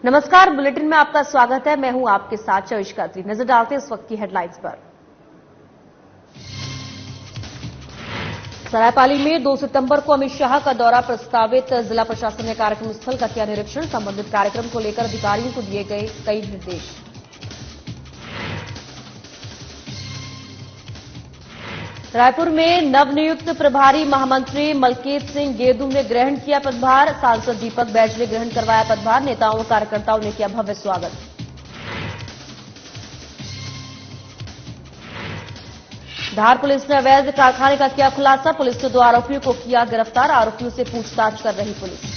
नमस्कार, बुलेटिन में आपका स्वागत है। मैं हूं आपके साथ चविष्का खत्री। नजर डालते हैं इस वक्त की हेडलाइंस पर। सरायपाली में 2 सितंबर को अमित शाह का दौरा प्रस्तावित। जिला प्रशासन ने कार्यक्रम स्थल का किया निरीक्षण। संबंधित कार्यक्रम को लेकर अधिकारियों को दिए गए कई निर्देश। रायपुर में नवनियुक्त प्रभारी महामंत्री मलकीत सिंह गेदू ने ग्रहण किया पदभार। सांसद दीपक बैज ने ग्रहण करवाया पदभार। नेताओं और कार्यकर्ताओं ने किया भव्य स्वागत। धार पुलिस ने अवैध कारखाने का किया खुलासा। पुलिस ने 2 आरोपियों को किया गिरफ्तार। आरोपियों से पूछताछ कर रही पुलिस।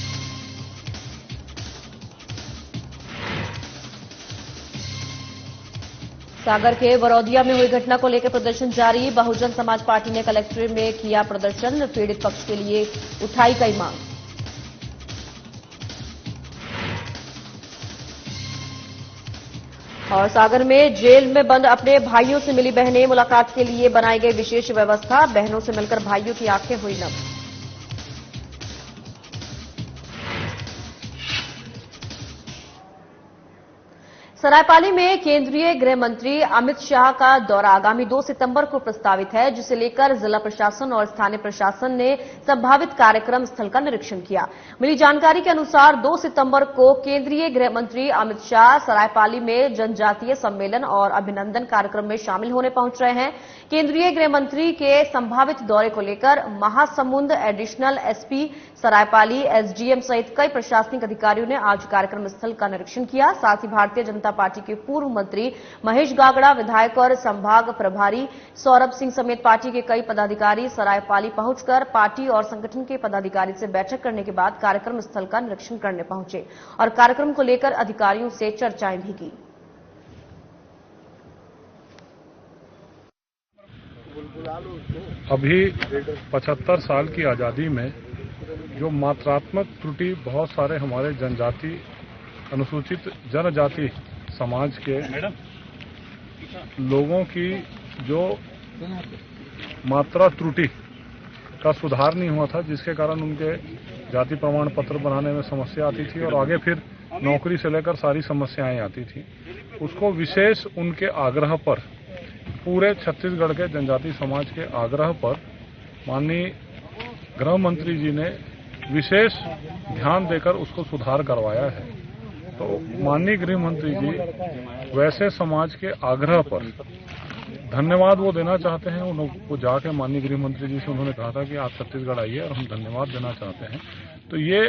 सागर के बरौदिया में हुई घटना को लेकर प्रदर्शन जारी। बहुजन समाज पार्टी ने कलेक्ट्रेट में किया प्रदर्शन। पीड़ित पक्ष के लिए उठाई कई मांग। और सागर में जेल में बंद अपने भाइयों से मिली बहनें। मुलाकात के लिए बनाई गई विशेष व्यवस्था। बहनों से मिलकर भाइयों की आंखें हुई नम। सरायपाली में केंद्रीय गृह मंत्री अमित शाह का दौरा आगामी 2 सितंबर को प्रस्तावित है, जिसे लेकर जिला प्रशासन और स्थानीय प्रशासन ने संभावित कार्यक्रम स्थल का निरीक्षण किया। मिली जानकारी के अनुसार 2 सितंबर को केंद्रीय गृह मंत्री अमित शाह सरायपाली में जनजातीय सम्मेलन और अभिनंदन कार्यक्रम में शामिल होने पहुंच रहे हैं। केंद्रीय गृह मंत्री के संभावित दौरे को लेकर Mahasamund additional SP Saraipali, SDM सहित कई प्रशासनिक अधिकारियों ने आज कार्यक्रम स्थल का निरीक्षण किया। साथ ही भारतीय जनता पार्टी के पूर्व मंत्री महेश गागड़ा, विधायक और संभाग प्रभारी सौरभ सिंह समेत पार्टी के कई पदाधिकारी सरायपाली पहुंचकर पार्टी और संगठन के पदाधिकारी से बैठक करने के बाद कार्यक्रम स्थल का निरीक्षण करने पहुंचे और कार्यक्रम को लेकर अधिकारियों से चर्चाएं भी की। अभी 75 साल की आजादी में जो मात्रात्मक त्रुटि बहुत सारे हमारे जनजाति, अनुसूचित जनजाति समाज के लोगों की जो मात्रा त्रुटि का सुधार नहीं हुआ था, जिसके कारण उनके जाति प्रमाण पत्र बनाने में समस्या आती थी और आगे फिर नौकरी से लेकर सारी समस्याएं आती थी। उसको विशेष उनके आग्रह पर, पूरे छत्तीसगढ़ के जनजाति समाज के आग्रह पर माननीय गृह मंत्री जी ने विशेष ध्यान देकर उसको सुधार करवाया है। तो माननीय गृह मंत्री जी वैसे समाज के आग्रह पर धन्यवाद वो देना चाहते हैं। उनको जाके माननीय गृह मंत्री जी से उन्होंने कहा था कि आप छत्तीसगढ़ आइए और हम धन्यवाद देना चाहते हैं। तो ये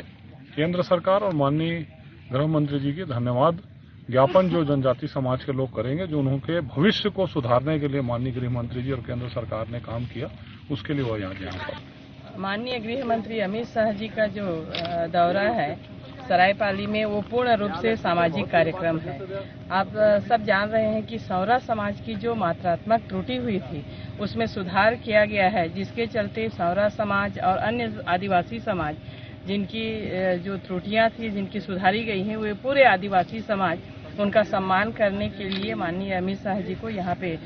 केंद्र सरकार और माननीय गृह मंत्री जी की धन्यवाद ज्ञापन जो जनजाति समाज के लोग करेंगे, जो उनके भविष्य को सुधारने के लिए माननीय गृह मंत्री जी और केंद्र सरकार ने काम किया, उसके लिए वो यहाँ पर। माननीय गृह मंत्री अमित शाह जी का जो दौरा है सरायपाली में, वो पूर्ण रूप से सामाजिक कार्यक्रम है। आप सब जान रहे हैं कि सौरा समाज की जो मात्रात्मक त्रुटि हुई थी उसमें सुधार किया गया है, जिसके चलते सौरा समाज और अन्य आदिवासी समाज जिनकी जो त्रुटियां थी, जिनकी सुधारी गई हैं, वे पूरे आदिवासी समाज उनका सम्मान करने के लिए माननीय अमित शाह जी को यहाँ पे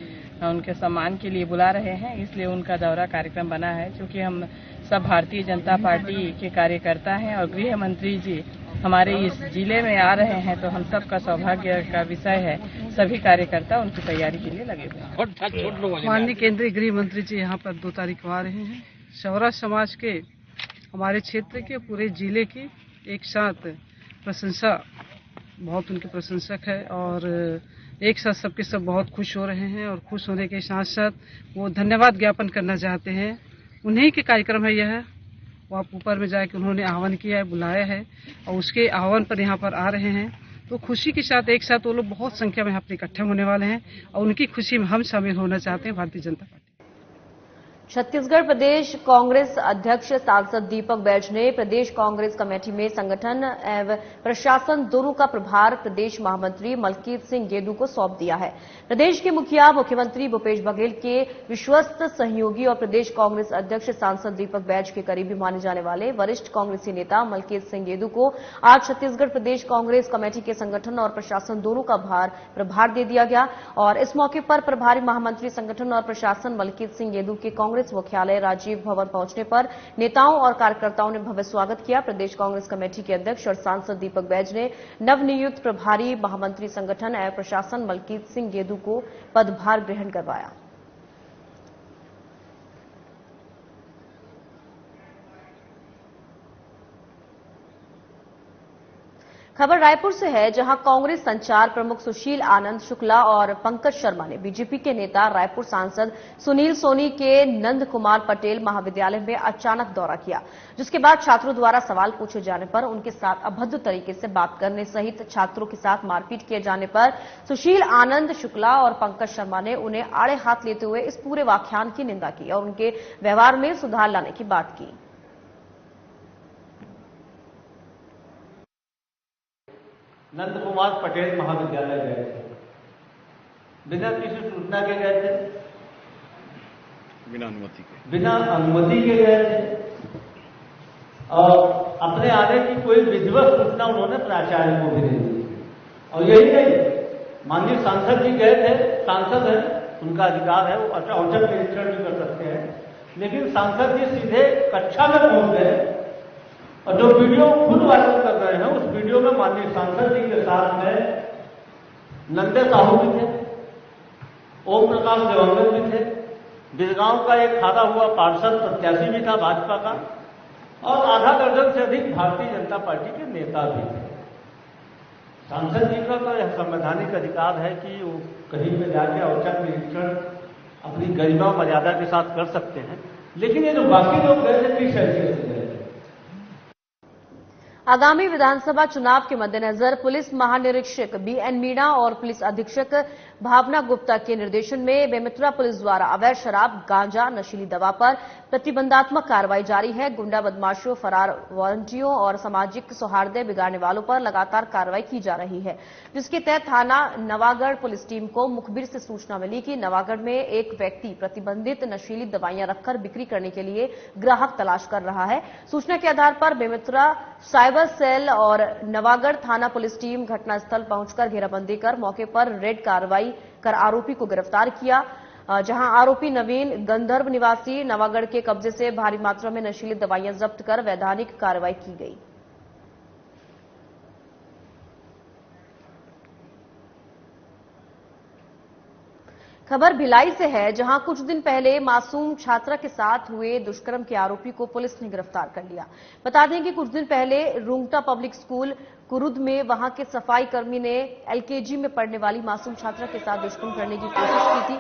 उनके सम्मान के लिए बुला रहे हैं। इसलिए उनका दौरा कार्यक्रम बना है। क्योंकि हम सब भारतीय जनता पार्टी के कार्यकर्ता हैं और गृह मंत्री जी हमारे इस जिले में आ रहे हैं, तो हम सब का सौभाग्य का विषय है। सभी कार्यकर्ता उनकी तैयारी के लिए लगे हुए हैं। माननीय केंद्रीय गृह मंत्री जी यहाँ पर 2 तारीख को आ रहे हैं। सौरा समाज के, हमारे क्षेत्र के, पूरे जिले की एक साथ प्रशंसा, बहुत उनके प्रशंसक है और एक साथ सबके सब बहुत खुश हो रहे हैं। और खुश होने के साथ साथ वो धन्यवाद ज्ञापन करना चाहते हैं। उन्हीं के कार्यक्रम है यह। वो आप ऊपर में जाके उन्होंने आह्वान किया है, बुलाया है और उसके आह्वान पर यहाँ पर आ रहे हैं। तो खुशी के साथ एक साथ वो लोग बहुत संख्या में यहाँ पर इकट्ठे होने वाले हैं और उनकी खुशी में हम शामिल होना चाहते हैं, भारतीय जनता पार्टी। छत्तीसगढ़ प्रदेश कांग्रेस अध्यक्ष सांसद दीपक बैज ने प्रदेश कांग्रेस कमेटी में संगठन एवं प्रशासन दोनों का प्रभार प्रदेश महामंत्री मलकीत सिंह गेदू को सौंप दिया है। प्रदेश के मुखिया मुख्यमंत्री भूपेश बघेल के विश्वस्त सहयोगी और प्रदेश कांग्रेस अध्यक्ष सांसद दीपक बैज के करीबी माने जाने वाले वरिष्ठ कांग्रेसी नेता मलकीत सिंह गेदू को आज छत्तीसगढ़ प्रदेश कांग्रेस कमेटी के संगठन और प्रशासन दोनों का प्रभार दे दिया गया और इस मौके पर प्रभारी महामंत्री संगठन और प्रशासन मलकीत सिंह गेदू के कांग्रेस कांग्रेस मुख्यालय राजीव भवन पहुंचने पर नेताओं और कार्यकर्ताओं ने भव्य स्वागत किया। प्रदेश कांग्रेस कमेटी के अध्यक्ष और सांसद दीपक बैज ने नवनियुक्त प्रभारी महामंत्री संगठन एवं प्रशासन मलकीत सिंह गेदू को पदभार ग्रहण करवाया। खबर रायपुर से है, जहां कांग्रेस संचार प्रमुख सुशील आनंद शुक्ला और पंकज शर्मा ने बीजेपी के नेता रायपुर सांसद सुनील सोनी के नंद कुमार पटेल महाविद्यालय में अचानक दौरा किया, जिसके बाद छात्रों द्वारा सवाल पूछे जाने पर उनके साथ अभद्र तरीके से बात करने सहित छात्रों के साथ मारपीट किए जाने पर सुशील आनंद शुक्ला और पंकज शर्मा ने उन्हें आड़े हाथ लेते हुए इस पूरे व्याख्यान की निंदा की और उनके व्यवहार में सुधार लाने की बात की। नंद कुमार पटेल महाविद्यालय गए थे, बिना किसी सूचना के गए थे, बिना अनुमति के गए थे और अपने आने की कोई विधिवत सूचना उन्होंने प्राचार्य को भी नहीं दी। और यही नहीं, माननीय सांसद जी गए थे, सांसद है, उनका अधिकार है, वो औचक निरीक्षण भी कर सकते हैं, लेकिन सांसद जी सीधे कक्षा में पहुंच गए और जो वीडियो खुद वायरल कर रहे हैं, उस वीडियो में माननीय सांसद जी के साथ में नंदे साहू भी थे, ओम प्रकाश देवंगन भी थे, बिजगांव का एक हारा हुआ पार्षद प्रत्याशी भी था भाजपा का और आधा दर्जन से अधिक भारतीय जनता पार्टी के नेता भी थे। सांसद जी का तो यह संवैधानिक अधिकार है कि वो कहीं पे जाके औचक निरीक्षण अपनी गरिमा मर्यादा के साथ कर सकते हैं, लेकिन ये जो बाकी लोग गए थे किस हैसियत से गए थे? आगामी विधानसभा चुनाव के मद्देनजर पुलिस महानिरीक्षक बीएन मीणा और पुलिस अधीक्षक भावना गुप्ता के निर्देशन में बेमेतरा पुलिस द्वारा अवैध शराब, गांजा, नशीली दवा पर प्रतिबंधात्मक कार्रवाई जारी है। गुंडा बदमाशों, फरार वारंटियों और सामाजिक सौहार्द बिगाड़ने वालों पर लगातार कार्रवाई की जा रही है, जिसके तहत थाना नवागढ़ पुलिस टीम को मुखबिर से सूचना मिली कि नवागढ़ में एक व्यक्ति प्रतिबंधित नशीली दवाइयां रखकर बिक्री करने के लिए ग्राहक तलाश कर रहा है। सूचना के आधार पर बेमेतरा साइबर सेल और नवागढ़ थाना पुलिस टीम घटनास्थल पहुंचकर घेराबंदी कर मौके पर रेड कार्रवाई कर आरोपी को गिरफ्तार किया, जहां आरोपी नवीन गंधर्व निवासी नवागढ़ के कब्जे से भारी मात्रा में नशीली दवाइयां जब्त कर वैधानिक कार्रवाई की गई। खबर भिलाई से है, जहां कुछ दिन पहले मासूम छात्रा के साथ हुए दुष्कर्म के आरोपी को पुलिस ने गिरफ्तार कर लिया। बता दें कि कुछ दिन पहले रुंगटा पब्लिक स्कूल कुरुद में वहां के सफाई कर्मी ने एलकेजी में पढ़ने वाली मासूम छात्रा के साथ दुष्कर्म करने की कोशिश की थी,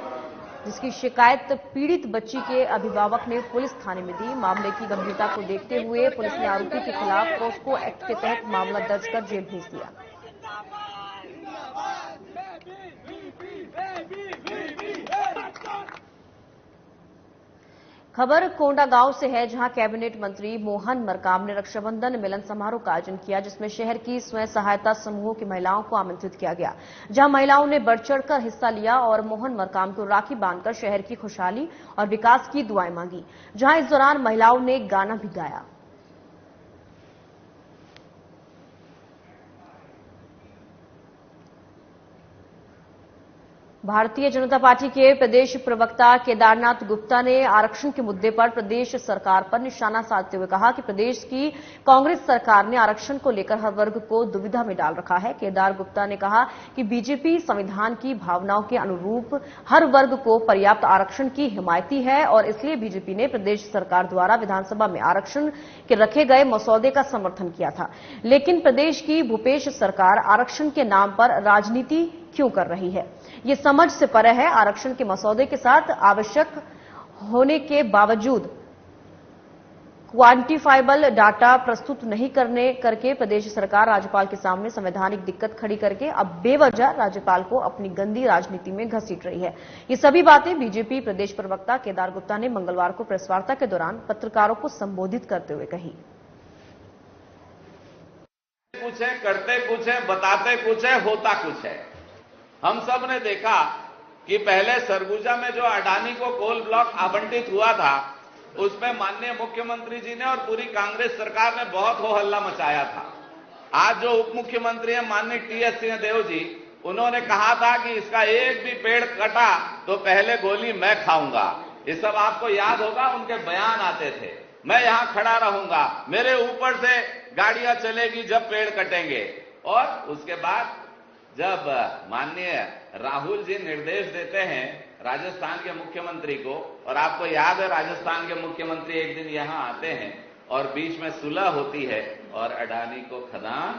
जिसकी शिकायत पीड़ित बच्ची के अभिभावक ने पुलिस थाने में दी। मामले की गंभीरता को देखते हुए पुलिस ने आरोपी के खिलाफ पोस्को एक्ट के तहत मामला दर्ज कर जेल भेज दिया। खबर कोंडागांव से है, जहां कैबिनेट मंत्री मोहन मरकाम ने रक्षाबंधन मिलन समारोह का आयोजन किया, जिसमें शहर की स्वयं सहायता समूहों की महिलाओं को आमंत्रित किया गया, जहां महिलाओं ने बढ़ चढ़कर हिस्सा लिया और मोहन मरकाम को राखी बांधकर शहर की खुशहाली और विकास की दुआएं मांगी। जहां इस दौरान महिलाओं ने गाना भी गाया। भारतीय जनता पार्टी के प्रदेश प्रवक्ता केदारनाथ गुप्ता ने आरक्षण के मुद्दे पर प्रदेश सरकार पर निशाना साधते हुए कहा कि प्रदेश की कांग्रेस सरकार ने आरक्षण को लेकर हर वर्ग को दुविधा में डाल रखा है। केदार गुप्ता ने कहा कि बीजेपी संविधान की भावनाओं के अनुरूप हर वर्ग को पर्याप्त आरक्षण की हिमायती है और इसलिए बीजेपी ने प्रदेश सरकार द्वारा विधानसभा में आरक्षण के रखे गए मसौदे का समर्थन किया था, लेकिन प्रदेश की भूपेश सरकार आरक्षण के नाम पर राजनीति क्यों कर रही है, ये समझ से परे है। आरक्षण के मसौदे के साथ आवश्यक होने के बावजूद क्वांटिफाइबल डाटा प्रस्तुत नहीं करके प्रदेश सरकार राज्यपाल के सामने संवैधानिक दिक्कत खड़ी करके अब बेवजह राज्यपाल को अपनी गंदी राजनीति में घसीट रही है। ये सभी बातें बीजेपी प्रदेश प्रवक्ता केदार गुप्ता ने मंगलवार को प्रेस वार्ता के दौरान पत्रकारों को संबोधित करते हुए कही। कुछ है, करते कुछ है, बताते कुछ है, होता कुछ है। हम सब ने देखा कि पहले सरगुजा में जो अडानी को कोल ब्लॉक आवंटित हुआ था, उसमें माननीय मुख्यमंत्री जी ने और पूरी कांग्रेस सरकार ने बहुत हो हल्ला मचाया था। आज जो उप मुख्यमंत्री हैं माननीय टीएस सिंहदेव जी, उन्होंने कहा था कि इसका एक भी पेड़ कटा तो पहले गोली मैं खाऊंगा। ये सब आपको याद होगा, उनके बयान आते थे, मैं यहां खड़ा रहूंगा, मेरे ऊपर से गाड़ियां चलेगी जब पेड़ कटेंगे। और उसके बाद जब माननीय राहुल जी निर्देश देते हैं राजस्थान के मुख्यमंत्री को, और आपको याद है राजस्थान के मुख्यमंत्री एक दिन यहां आते हैं और बीच में सुलह होती है और अडानी को खदान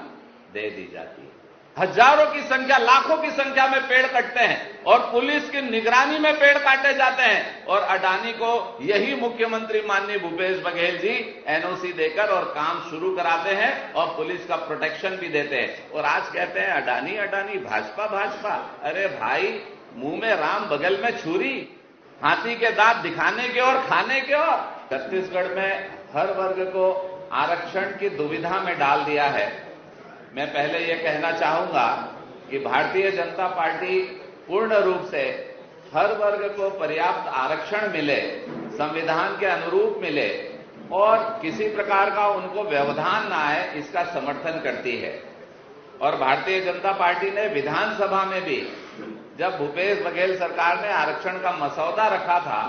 दे दी जाती है। हजारों की संख्या, लाखों की संख्या में पेड़ कटते हैं और पुलिस की निगरानी में पेड़ काटे जाते हैं, और अडानी को यही मुख्यमंत्री माननीय भूपेश बघेल जी एनओसी देकर और काम शुरू कराते हैं और पुलिस का प्रोटेक्शन भी देते हैं। और आज कहते हैं अडानी अडानी, भाजपा भाजपा। अरे भाई, मुंह में राम बगल में छुरी, हाथी के दांत दिखाने के और खाने के। और छत्तीसगढ़ में हर वर्ग को आरक्षण की दुविधा में डाल दिया है। मैं पहले यह कहना चाहूंगा कि भारतीय जनता पार्टी पूर्ण रूप से हर वर्ग को पर्याप्त आरक्षण मिले, संविधान के अनुरूप मिले और किसी प्रकार का उनको व्यवधान ना आए, इसका समर्थन करती है। और भारतीय जनता पार्टी ने विधानसभा में भी जब भूपेश बघेल सरकार ने आरक्षण का मसौदा रखा था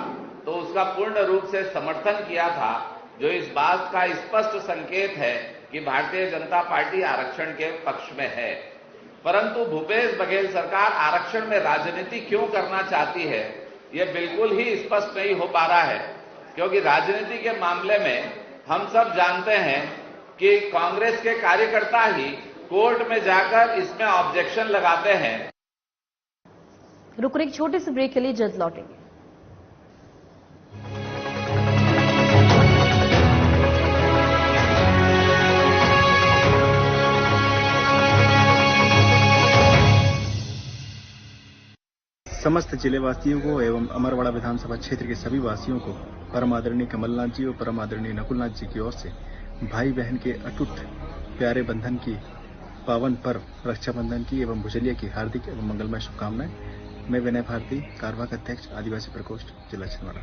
तो उसका पूर्ण रूप से समर्थन किया था, जो इस बात का स्पष्ट संकेत है कि भारतीय जनता पार्टी आरक्षण के पक्ष में है। परंतु भूपेश बघेल सरकार आरक्षण में राजनीति क्यों करना चाहती है, यह बिल्कुल ही स्पष्ट नहीं हो पा रहा है, क्योंकि राजनीति के मामले में हम सब जानते हैं कि कांग्रेस के कार्यकर्ता ही कोर्ट में जाकर इसमें ऑब्जेक्शन लगाते हैं। रुक एक छोटे से ब्रेक के लिए जल्द लौटेंगे। समस्त जिलेवासियों को एवं अमरवाड़ा विधानसभा क्षेत्र के सभी वासियों को परम आदरणीय कमलनाथ जी और परम आदरणीय नकुलनाथ जी की ओर से भाई बहन के अटूट प्यारे बंधन की पावन पर्व रक्षाबंधन की एवं भुजलिया की हार्दिक एवं मंगलमय शुभकामनाएं। मैं विनय भारती, कारवाक अध्यक्ष आदिवासी प्रकोष्ठ जिला छिंदवाड़ा।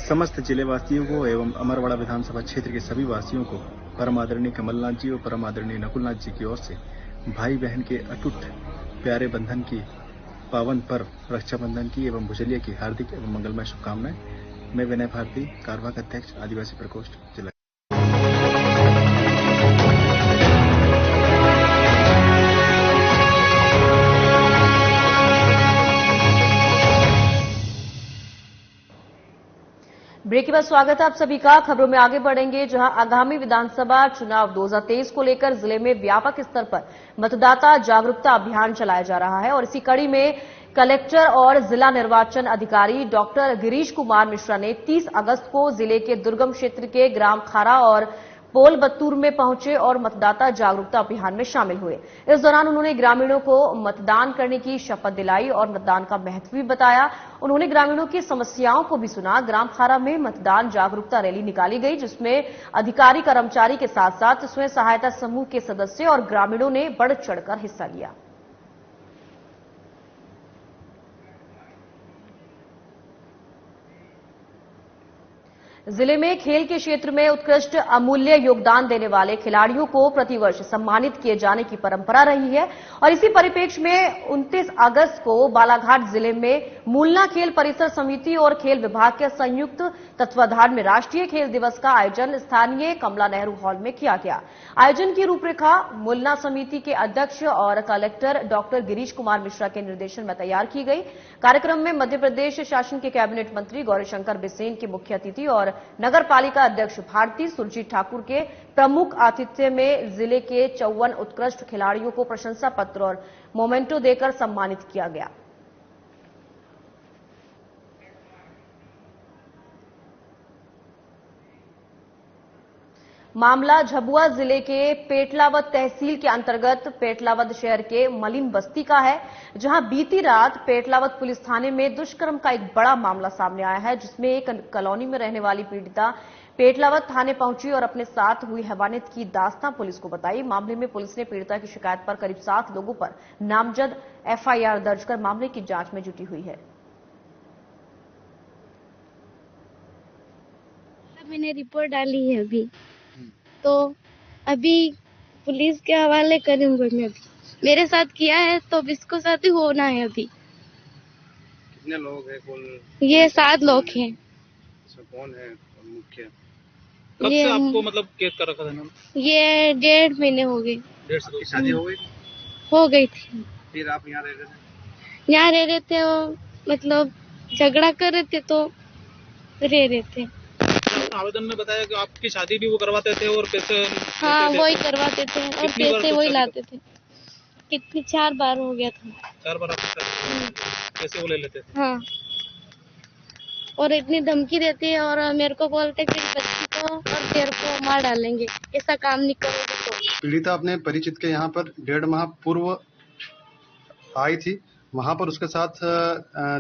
समस्त जिलेवासियों को एवं अमरवाड़ा विधानसभा क्षेत्र के सभी वासियों को परम आदरणीय कमलनाथ जी और परम आदरणीय नकुलनाथ जी की ओर से भाई बहन के अटूट प्यारे बंधन की पावन पर्व रक्षाबंधन की एवं भुजलिया की हार्दिक एवं मंगलमय शुभकामनाएं। मैं विनय भारती, कारवाक अध्यक्ष आदिवासी प्रकोष्ठ जिला। ब्रेक के बाद स्वागत है आप सभी का। खबरों में आगे बढ़ेंगे, जहां आगामी विधानसभा चुनाव 2023 को लेकर जिले में व्यापक स्तर पर मतदाता जागरूकता अभियान चलाया जा रहा है और इसी कड़ी में कलेक्टर और जिला निर्वाचन अधिकारी डॉक्टर गिरीश कुमार मिश्रा ने 30 अगस्त को जिले के दुर्गम क्षेत्र के ग्राम खारा और पोल बत्तूर में पहुंचे और मतदाता जागरूकता अभियान में शामिल हुए। इस दौरान उन्होंने ग्रामीणों को मतदान करने की शपथ दिलाई और मतदान का महत्व भी बताया। उन्होंने ग्रामीणों की समस्याओं को भी सुना। ग्राम खारा में मतदान जागरूकता रैली निकाली गई, जिसमें अधिकारी कर्मचारी के साथ साथ स्वयं सहायता समूह के सदस्य और ग्रामीणों ने बढ़ चढ़कर हिस्सा लिया। जिले में खेल के क्षेत्र में उत्कृष्ट अमूल्य योगदान देने वाले खिलाड़ियों को प्रतिवर्ष सम्मानित किए जाने की परंपरा रही है और इसी परिप्रेक्ष्य में 29 अगस्त को बालाघाट जिले में मूलना खेल परिसर समिति और खेल विभाग के संयुक्त तत्वाधान में राष्ट्रीय खेल दिवस का आयोजन स्थानीय कमला नेहरू हॉल में किया गया। आयोजन की रूपरेखा मूलना समिति के अध्यक्ष और कलेक्टर डॉक्टर गिरीश कुमार मिश्रा के निर्देशन में तैयार की गई। कार्यक्रम में मध्य प्रदेश शासन के कैबिनेट मंत्री गौरीशंकर बिसेन के मुख्य अतिथि और नगर पालिका अध्यक्ष भारती सुरजीत ठाकुर के प्रमुख आतिथ्य में जिले के 54 उत्कृष्ट खिलाड़ियों को प्रशंसा पत्र और मोमेंटो देकर सम्मानित किया गया। मामला झबुआ जिले के पेटलावद तहसील के अंतर्गत पेटलावद शहर के मलिन बस्ती का है, जहां बीती रात पेटलावद पुलिस थाने में दुष्कर्म का एक बड़ा मामला सामने आया है, जिसमें एक कॉलोनी में रहने वाली पीड़िता पेटलावद थाने पहुंची और अपने साथ हुई हैवानियत की दास्तां पुलिस को बताई। मामले में पुलिस ने पीड़िता की शिकायत पर करीब 7 लोगों पर नामजद एफआईआर दर्ज कर मामले की जांच में जुटी हुई है। मैंने रिपोर्ट डाली है अभी, तो अभी पुलिस के हवाले करूंगा मैं। अभी मेरे साथ किया है तो इसको साथ ही होना है। अभी कितने लोग हैं? ये 7 लोग हैं। कौन है मुख्य? कब से आपको मतलब कैद कर रखा था इन्होंने? ये 1.5 महीने हो गए। 1.5 साल की शादी हो गई? हो गई थी। फिर आप यहाँ रह रहे थे? यहाँ रह रहे थे, वो मतलब झगड़ा कर रहे थे तो रह रहे थे। आवेदन में बताया कि आपकी शादी भी वो करवाते थे और पैसे? हाँ, वही करवाते थे और पैसे वही लाते थे। कितनी 4 बार हो गया था। 4 बार आपकी शादी? पैसे वो ले लेते थे? हाँ, और इतनी धमकी देती है और मेरे को बोलते कि बच्ची को और तेरे को मार डालेंगे, ऐसा काम नहीं करोगे तो। पीड़िता अपने परिचित के यहाँ पर 1.5 माह पूर्व आई थी। वहां पर उसके साथ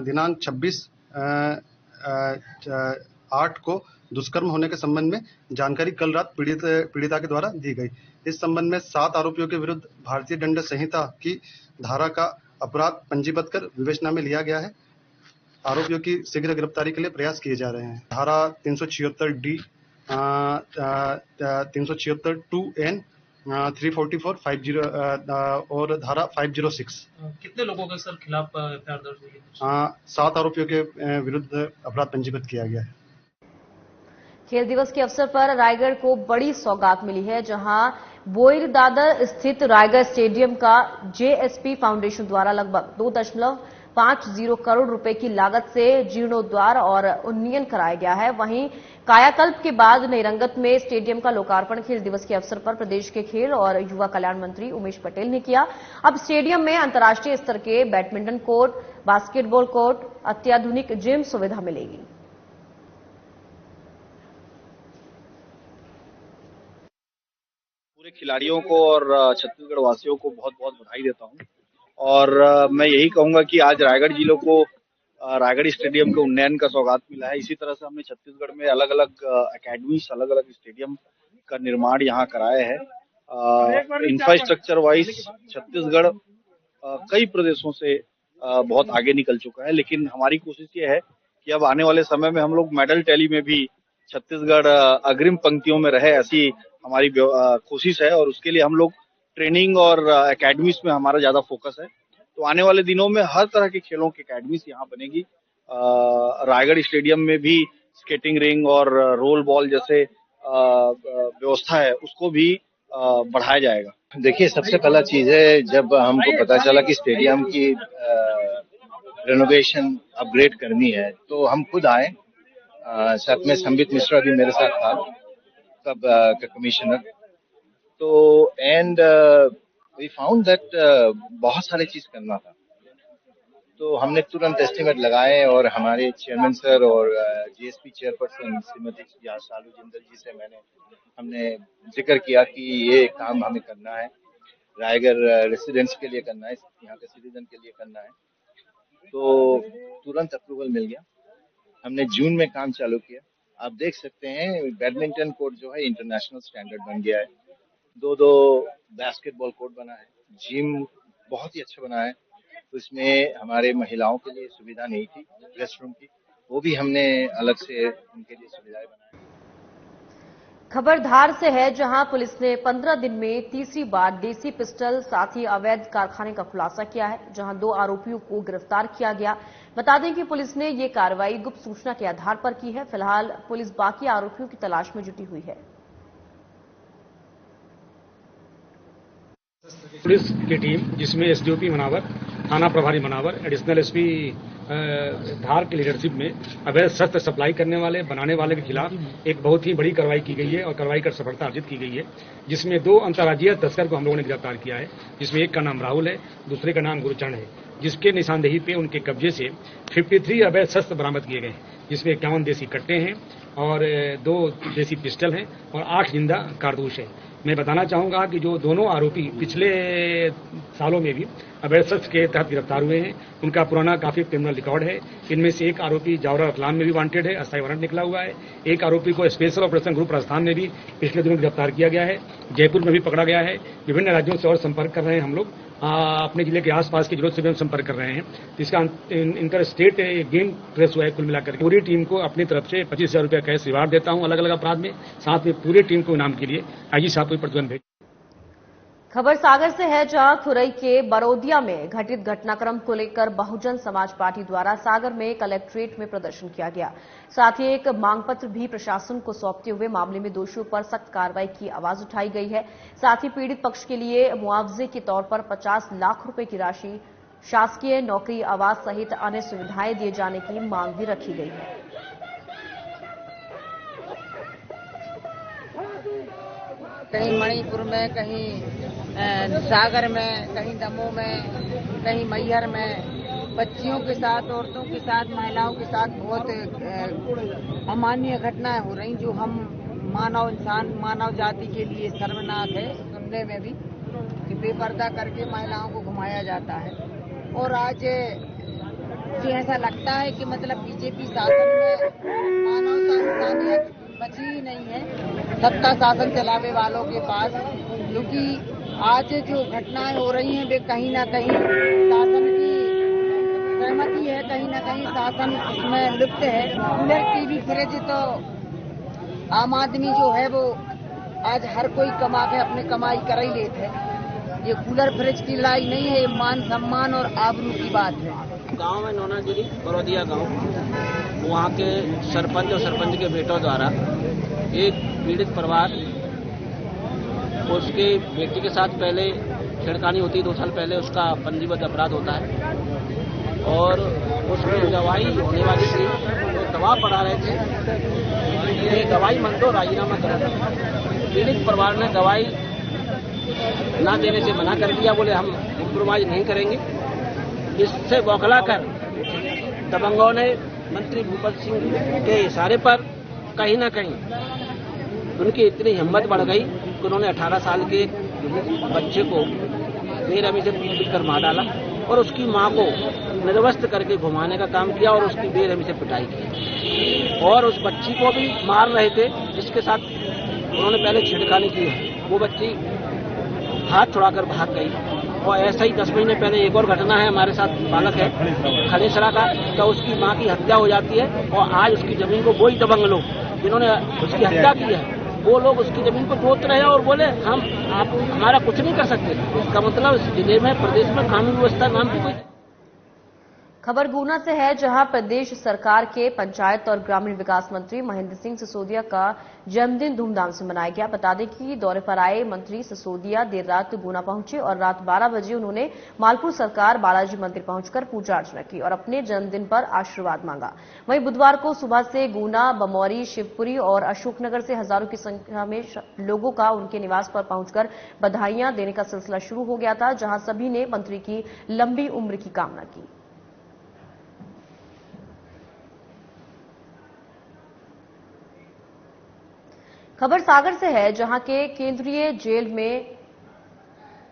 दिनांक 26/8 को दुष्कर्म होने के संबंध में जानकारी कल रात पीड़िता के द्वारा दी गई। इस संबंध में 7 आरोपियों के विरुद्ध भारतीय दंड संहिता की धारा का अपराध पंजीबद्ध कर विवेचना में लिया गया है। आरोपियों की शीघ्र गिरफ्तारी के लिए प्रयास किए जा रहे हैं। धारा 376D, 376(2)N, 344(50) और धारा 506। कितने लोगों के सर खिलाफ एफआईआर दर्ज हुई है? 7 आरोपियों के विरुद्ध अपराध पंजीबद्ध किया गया है। खेल दिवस के अवसर पर रायगढ़ को बड़ी सौगात मिली है, जहां बोईर दादर स्थित रायगढ़ स्टेडियम का जेएसपी फाउंडेशन द्वारा लगभग 2.50 करोड़ रुपए की लागत से जीर्णोद्वार और उन्नयन कराया गया है। वहीं कायाकल्प के बाद नई रंगत में स्टेडियम का लोकार्पण खेल दिवस के अवसर पर प्रदेश के खेल और युवा कल्याण मंत्री उमेश पटेल ने किया। अब स्टेडियम में अंतर्राष्ट्रीय स्तर के बैडमिंटन कोर्ट, बास्केटबॉल कोर्ट, अत्याधुनिक जिम सुविधा मिलेगी। पूरे खिलाड़ियों को और छत्तीसगढ़ वासियों को बहुत बहुत बधाई देता हूं और मैं यही कहूंगा कि आज रायगढ़ जिलों को रायगढ़ स्टेडियम के उन्नयन का सौगात मिला है। इसी तरह से हमने छत्तीसगढ़ में अलग अलग अकेडमीज, अलग अलग स्टेडियम का निर्माण यहाँ कराया है। इंफ्रास्ट्रक्चर वाइज छत्तीसगढ़ कई प्रदेशों से बहुत आगे निकल चुका है, लेकिन हमारी कोशिश ये है कि अब आने वाले समय में हम लोग मेडल टैली में भी छत्तीसगढ़ अग्रिम पंक्तियों में रहे, ऐसी हमारी कोशिश है और उसके लिए हम लोग ट्रेनिंग और एकेडमीज में हमारा ज्यादा फोकस है। तो आने वाले दिनों में हर तरह के खेलों की एकेडमीज यहाँ बनेगी। रायगढ़ स्टेडियम में भी स्केटिंग रिंग और रोल बॉल जैसे व्यवस्था है उसको भी बढ़ाया जाएगा। देखिए, सबसे पहला चीज है, जब हमको पता चला कि स्टेडियम की रेनोवेशन अपग्रेड करनी है तो हम खुद आए। साथ में संबित मिश्रा भी मेरे साथ था तब का कमिश्नर। तो एंड वी फाउंड दैट बहुत सारे चीज करना था, तो हमने तुरंत एस्टिमेट लगाए और हमारे चेयरमैन सर और जीएसपी चेयरपर्सन श्रीमती शालू जिंदल जी से हमने जिक्र किया कि ये काम हमें करना है, रायगढ़ रेसिडेंट्स के लिए करना है, यहाँ के सिटीजन के लिए करना है। तो तुरंत अप्रूवल मिल गया। हमने जून में काम चालू किया। आप देख सकते हैं बैडमिंटन कोर्ट जो है इंटरनेशनल स्टैंडर्ड बन गया है, 2 बास्केटबॉल कोर्ट बना है, जिम बहुत ही अच्छा बना है। तो इसमें हमारे महिलाओं के लिए सुविधा नहीं थी रेस्ट रूम की, वो भी हमने अलग से उनके लिए सुविधाएं बनाई। खबर धार से है, जहां पुलिस ने 15 दिन में तीसरी बार देसी पिस्टल साथ ही अवैध कारखाने का खुलासा किया है, जहां 2 आरोपियों को गिरफ्तार किया गया। बता दें कि पुलिस ने ये कार्रवाई गुप्त सूचना के आधार पर की है। फिलहाल पुलिस बाकी आरोपियों की तलाश में जुटी हुई है। पुलिस की टीम, जिसमें एसडीओपी मनावर, थाना प्रभारी मनावर, एडिशनल एसपी धार की लीडरशिप में अवैध शस्त्र सप्लाई करने वाले, बनाने वाले के खिलाफ एक बहुत ही बड़ी कार्रवाई की गई है और कार्रवाई कर सफलता अर्जित की गई है, जिसमें 2 अंतर्राज्यीय तस्कर को हम लोगों ने गिरफ्तार किया है, जिसमें एक का नाम राहुल है, दूसरे का नाम गुरुचरण है, जिसके निशानदेही पे उनके कब्जे से 53 अवैध शस्त्र बरामद किए गए हैं, जिसमें 51 देसी कट्टे हैं और 2 देसी पिस्टल हैं और 8 जिंदा कारतूस है। मैं बताना चाहूंगा कि जो दोनों आरोपी पिछले सालों में भी अवैध शस्त्र के तहत गिरफ्तार हुए हैं, उनका पुराना काफी क्रिमिनल रिकॉर्ड है। इनमें से एक आरोपी जावरा रतलाम में भी वांटेड है, अस्थायी वारंट निकला हुआ है। एक आरोपी को स्पेशल ऑपरेशन ग्रुप राजस्थान में भी पिछले दिनों गिरफ्तार किया गया है, जयपुर में भी पकड़ा गया है। विभिन्न राज्यों से और संपर्क कर रहे हैं हम लोग, अपने जिले के आसपास के जिलों से भी हम संपर्क कर रहे हैं। इसका इंटर स्टेट गेम ट्रेस हुआ है। कुल मिलाकर पूरी टीम को अपनी तरफ से 25,000 रुपया कैश रिवार्ड देता हूं अलग अलग अपराध में, साथ में पूरी टीम को इनाम के लिए आईजी साहब को प्रतिबंध भेज। खबर सागर से है, जहां खुरई के बरोदिया में घटित घटनाक्रम को लेकर बहुजन समाज पार्टी द्वारा सागर में कलेक्ट्रेट में प्रदर्शन किया गया। साथ ही एक मांग पत्र भी प्रशासन को सौंपते हुए मामले में दोषियों पर सख्त कार्रवाई की आवाज उठाई गई है। साथ ही पीड़ित पक्ष के लिए मुआवजे के तौर पर 50 लाख रुपए की राशि, शासकीय नौकरी, आवास सहित अन्य सुविधाएं दिए जाने की मांग भी रखी गई है। कहीं मणिपुर में, कहीं सागर में, कहीं दमोह में, कहीं मैहर में बच्चियों के साथ, औरतों के साथ, महिलाओं के साथ बहुत अमानवीय घटनाएं हो रही, जो हम मानव जाति के लिए शर्मनाक है सुनने में भी, कि बेपर्दा करके महिलाओं को घुमाया जाता है। और आज मुझे ऐसा लगता है कि मतलब बीजेपी शासन में मानवता, इंसानियत बची ही नहीं है सत्ता शासन चलावे वालों के पास, क्योंकि आज जो घटनाएं हो रही हैं वे कहीं ना कहीं शासन की सहमति है, कहीं ना कहीं शासन उसमें लिप्त है। कूलर, टीवी, फ्रिज तो आम आदमी जो है वो आज हर कोई कमा के अपनी कमाई कर ही लेते हैं। ये कूलर फ्रिज की लड़ाई नहीं है, ये मान सम्मान और आबरू की बात है। गांव में नौनागिरी बरोदिया गांव, वहाँ के सरपंच और सरपंच के बेटों द्वारा एक पीड़ित परिवार, उसके बेटी के साथ पहले छेड़खानी होती है, 2 साल पहले उसका पंजीबद्ध अपराध होता है और उसमें गवाही होने वाली थी, वो गवाह पढ़ा रहे थे, ये गवाही मन तो राजीनामा करा था। पीड़ित परिवार ने गवाही ना देने से मना कर दिया, बोले हम कॉम्प्रोमाइज नहीं करेंगे। इससे बौखला कर दबंगों ने मंत्री भूपत सिंह के इशारे पर कहीं ना कहीं उनकी इतनी हिम्मत बढ़ गई कि उन्होंने 18 साल के बच्चे को बेरहमी से पीट कर मार डाला और उसकी मां को निर्वस्त्र करके घुमाने का काम किया और उसकी बेरहमी से पिटाई की और उस बच्ची को भी मार रहे थे जिसके साथ उन्होंने पहले छेड़खानी की है। वो बच्ची हाथ छुड़ाकर भाग गई। और ऐसा ही 10 महीने पहले एक और घटना है, हमारे साथ बालक है खड़ेसरा का, तो उसकी मां की हत्या हो जाती है और आज उसकी जमीन को वही दबंग लोग जिन्होंने उसकी हत्या की है, वो लोग उसकी जमीन को जोत रहे हैं और बोले हम आप हमारा कुछ नहीं कर सकते। इसका मतलब इस जिले में, प्रदेश में कानून व्यवस्था नाम की कोई। खबर गुना से है, जहां प्रदेश सरकार के पंचायत और ग्रामीण विकास मंत्री महेंद्र सिंह सिसोदिया का जन्मदिन धूमधाम से मनाया गया। बता दें कि दौरे पर आए मंत्री सिसोदिया देर रात गुना पहुंचे और रात 12 बजे उन्होंने मालपुर सरकार बालाजी मंदिर पहुंचकर पूजा अर्चना की और अपने जन्मदिन पर आशीर्वाद मांगा। वहीं बुधवार को सुबह से गुना, बमौरी, शिवपुरी और अशोकनगर से हजारों की संख्या में लोगों का उनके निवास पर पहुंचकर बधाइयां देने का सिलसिला शुरू हो गया था, जहां सभी ने मंत्री की लंबी उम्र की कामना की। खबर सागर से है, जहां के केंद्रीय जेल में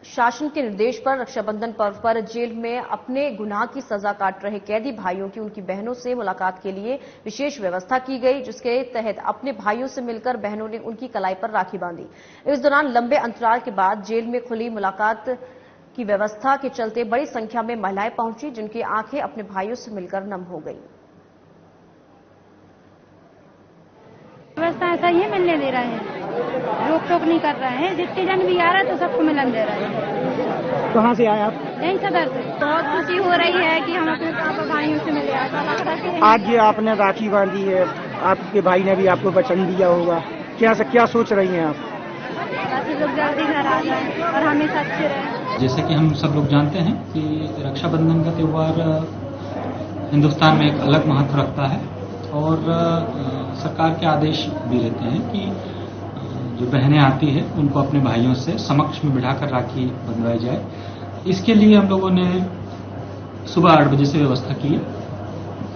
शासन के निर्देश पर रक्षाबंधन पर्व पर जेल में अपने गुनाह की सजा काट रहे कैदी भाइयों की उनकी बहनों से मुलाकात के लिए विशेष व्यवस्था की गई, जिसके तहत अपने भाइयों से मिलकर बहनों ने उनकी कलाई पर राखी बांधी। इस दौरान लंबे अंतराल के बाद जेल में खुली मुलाकात की व्यवस्था के चलते बड़ी संख्या में महिलाएं पहुंची, जिनकी आंखें अपने भाइयों से मिलकर नम हो गई। व्यवस्था ऐसा ही मिलने दे रहे हैं, रोक टोक नहीं कर रहे हैं, जितने जन भी आ रहा है तो सबको मिलन दे रहे हैं। कहाँ से आए आप? यहीं सदर से। बहुत खुशी हो रही है कि हम अपने पापा भाइयों से मिले। आज ये आपने राखी बांधी है, आपके भाई ने भी आपको वचन दिया होगा, क्या सोच रही हैं आप? लोग जल्दी घर आ जाए और हमेशा अच्छे रहे। जैसे कि हम सब लोग जानते हैं कि रक्षाबंधन का त्योहार हिंदुस्तान में एक अलग महत्व रखता है और सरकार के आदेश भी रहते हैं कि जो बहनें आती हैं उनको अपने भाइयों से समक्ष में बिठाकर राखी बंधवाई जाए। इसके लिए हम लोगों ने सुबह 8 बजे से व्यवस्था की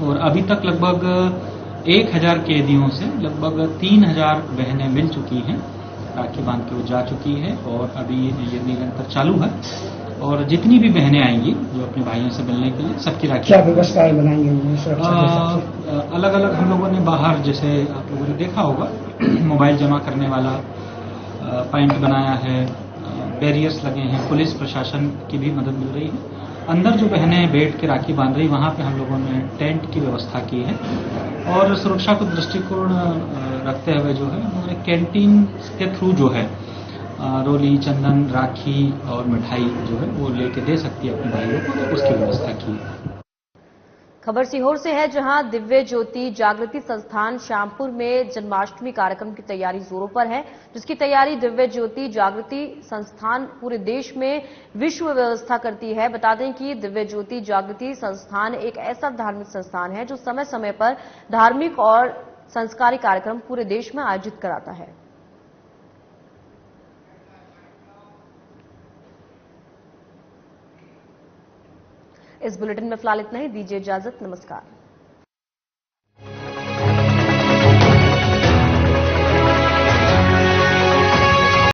और अभी तक लगभग 1000 कैदियों से लगभग 3000 बहनें मिल चुकी हैं, राखी बांध के वो जा चुकी है और अभी ये निरंतर चालू है। और जितनी भी बहनें आएंगी जो अपने भाइयों से मिलने के लिए, सबकी राखी क्या व्यवस्थाएं बनाएंगे? अलग अलग हम लोगों ने बाहर, जैसे आप लोगों ने देखा होगा, मोबाइल जमा करने वाला पॉइंट बनाया है, बैरियर्स लगे हैं, पुलिस प्रशासन की भी मदद मिल रही है। अंदर जो बहनें बैठ के राखी बांध रही, वहां पे हम लोगों ने टेंट की व्यवस्था की है और सुरक्षा को दृष्टिकोण रखते हुए जो है उन्होंने कैंटीन के थ्रू जो है रोली, चंदन, राखी और मिठाई जो है वो लेके दे सकती है अपने भाइयों को, तो उसकी व्यवस्था की। खबर सीहोर से है, जहां दिव्य ज्योति जागृति संस्थान श्यामपुर में जन्माष्टमी कार्यक्रम की तैयारी जोरों पर है, जिसकी तैयारी दिव्य ज्योति जागृति संस्थान पूरे देश में विश्व व्यवस्था करती है। बता दें कि दिव्य ज्योति जागृति संस्थान एक ऐसा धार्मिक संस्थान है जो समय समय पर धार्मिक और संस्कारी कार्यक्रम पूरे देश में आयोजित कराता है। इस बुलेटिन में फिलहाल इतना ही। दीजिए इजाजत। नमस्कार।